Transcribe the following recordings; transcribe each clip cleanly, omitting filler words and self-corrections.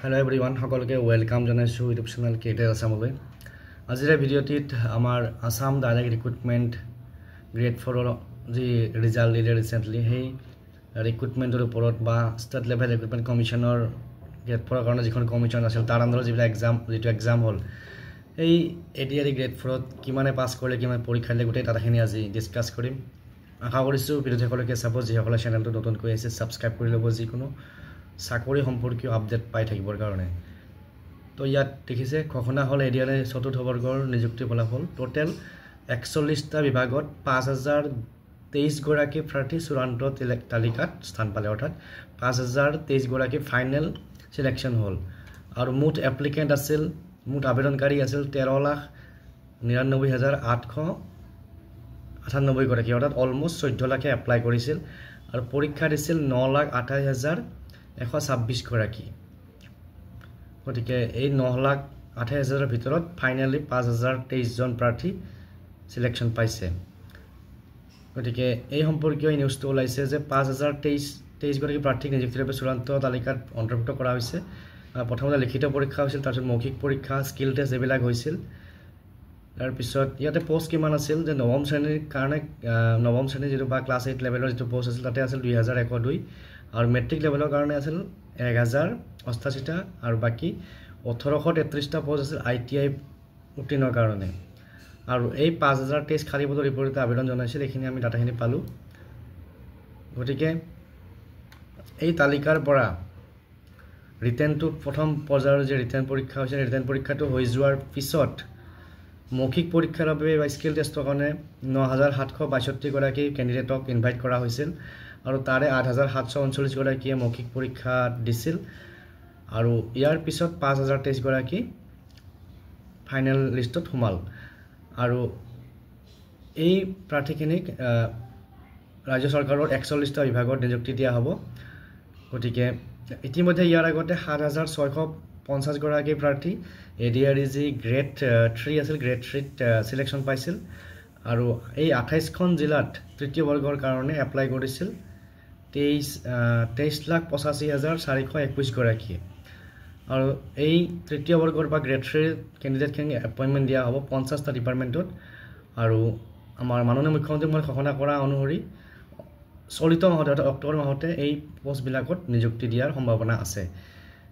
Hello everyone, সকলকে welcome জানাইছো YouTube channel kettle আসামলৈ। আজিৰ ভিডিঅ'টিত আমাৰ আসাম ডাইৰেক্ট ৰিক্ৰুটমেন্ট গ্ৰেড 4 ৰ যি ৰিজাল্ট দিলে ৰিসেন্টলি সেই ৰিক্ৰুটমেন্টৰ ওপৰত বা ষ্টেট লেভেল ৰিক্ৰুটমেন্ট কমিশনৰ গ্ৰেড 4 ৰ কাৰণে যিখন কমিশন আছিল তাৰ আন্ডাৰত যিবিলাক এক্সাম হ'ল এই এডিআৰই গ্ৰেড 4 ত কিমানে পাস কৰিলে কিমান পৰীক্ষা দিলে গোটেই তাখিনি আজি ডিসকাস কৰিম। আশা কৰিছো ভিডিঅ'সকলকে সাপোজ যিসকলে চেনেলটো নতুনকৈ আছে সাবস্ক্ৰাইব কৰি ল'ব যিকোনো চাকৰি সম্পৰ্কীয় আপডেট পাই থাকিবৰ কাৰণে। তো ইয়াত দেখিছে ঘোষণা হ'ল এডিআৰই চতুৰ্থ বৰ্গৰ নিযুক্তি ফলাফল টোটেল 41টা বিভাগত 5023 গৰাকী প্ৰাৰ্থী চূড়ান্ত তালিকাত স্থান পালে, অৰ্থাৎ 5023 গৰাকী ফাইনেল সিলেকশন হ'ল আৰু মুঠ এপ্লিকেন্ট আছিল, মুঠ আবেদনকাৰী আছিল 13,99,898 গৰাকী, অৰ্থাৎ অলমোস্ট 14 লাখে এপ্লাই কৰিছিল আৰু পৰীক্ষা দিছিল 9,28,126 গৰাকী। গতিকে এই 9,28,000 ৰ ভিতৰত ফাইনালি 5,023 জন প্ৰাৰ্থী সিলেকশন পাইছে। গতিকে এই সম্পৰ্কীয় নিউজটো ওলাইছে যে 5,023 গৰাকী প্ৰাৰ্থীক নিযুক্তিৰ বাবে চূড়ান্ত তালিকাত অন্তৰ্ভুক্ত কৰা হৈছে। প্ৰথমতে লিখিত পৰীক্ষা হৈছিল, তাৰপিছত মৌখিক পৰীক্ষা, স্কিল টেষ্ট এইবিলাক হৈছিল। তাৰ পিছত ইয়াতে পোষ্ট কিমান আছিল যে নৱম শ্ৰেণীৰ কাৰণে নৱম শ্ৰেণী যেটো বা ক্লাস 8 লেভেলৰ যেটো পোষ্ট আছিল তাতে আছিল 2102 আৰু মেট্ৰিক লেভেলৰ কাৰণে আছিল 1088টা আৰু বাকি 1833টা পোষ্ট আছিল আইটিআই উত্তীৰ্ণৰ কাৰণে। আৰু এই 5,023 খালী পদৰ বিপৰীতে আবেদন জনাইছিল, এইখিনি আমি ডাটাখিনি পালো। গতিকে এই তালিকাৰ পৰা ৰিটেনটো প্ৰথম পৰ্যায়ৰ যে ৰিটেন পৰীক্ষা হৈছে ৰিটেন পৰীক্ষাটো হৈ যোৱাৰ পিছত মৌখিক পৰীক্ষাৰ বাবে বা স্কিল টেষ্টৰ কাৰণে 9,762 গৰাকী কেণ্ডিডেটক ইনভাইট কৰা হৈছিল আৰু তাৰে 8,739 গৰাকীয়ে মৌখিক পৰীক্ষা দিছিল আৰু ইয়াৰ পিছত 5,023 গৰাকী ফাইনেল লিষ্টত সোমাল আৰু এই প্ৰাৰ্থীখিনিক ৰাজ্য চৰকাৰৰ 41টা বিভাগত নিযুক্তি দিয়া হ'ব। গতিকে ইতিমধ্যে ইয়াৰ আগতে 7,650 গৰাকী প্ৰাৰ্থী এডিআৰই যি গ্ৰেড 3 আছিল গ্ৰেড 3ত সিলেকশন পাইছিল আৰু এই 28খন জিলাত তৃতীয় বৰ্গৰ কাৰণে এপ্লাই কৰিছিল 23,85,421 গৰাকী আৰু এই তৃতীয় বৰ্গৰ বা গ্ৰেড 3 কেণ্ডিডেটখিনি এপইন্টমেন্ট দিয়া হ'ব 50টা ডিপাৰ্টমেন্টত আৰু আমাৰ মাননীয় মুখ্যমন্ত্ৰীৰ ঘোষণা কৰা অনুসৰি চলিত মাহত অক্টোবৰ মাহতে এই পোষ্টবিলাকত নিযুক্তি দিয়াৰ সম্ভাৱনা আছে।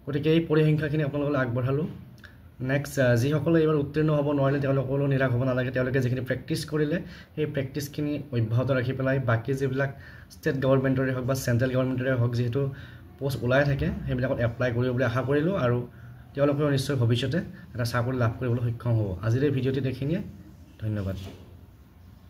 গতিকে এই পৰিসংখ্যাখিনি আপোনালোকলৈ আগবঢ়ালো। নেক্সট যিসকলে এইবাৰ উত্তীৰ্ণ হ'ব নোৱাৰিলে তেওঁলোকলৈ নিৰাশ হ'ব নালাগে, তেওঁলোকে যিখিনি প্ৰেক্টিছ কৰিলে সেই প্ৰেক্টিছখিনি অব্যাহত ৰাখি পেলাই বাকি যিবিলাক ষ্টেট গভৰ্ণমেণ্টৰে হওক বা চেণ্ট্ৰেল গভৰ্ণমেণ্টৰে হওক যিহেতু পোষ্ট ওলাই থাকে সেইবিলাকত এপ্লাই কৰিব বুলি আশা কৰিলোঁ আৰু তেওঁলোকেও নিশ্চয় ভৱিষ্যতে এটা চাকৰি লাভ কৰিবলৈ সক্ষম হ'ব। আজিৰ এই ভিডিঅ'টি দেখিনিয়ে ধন্যবাদ।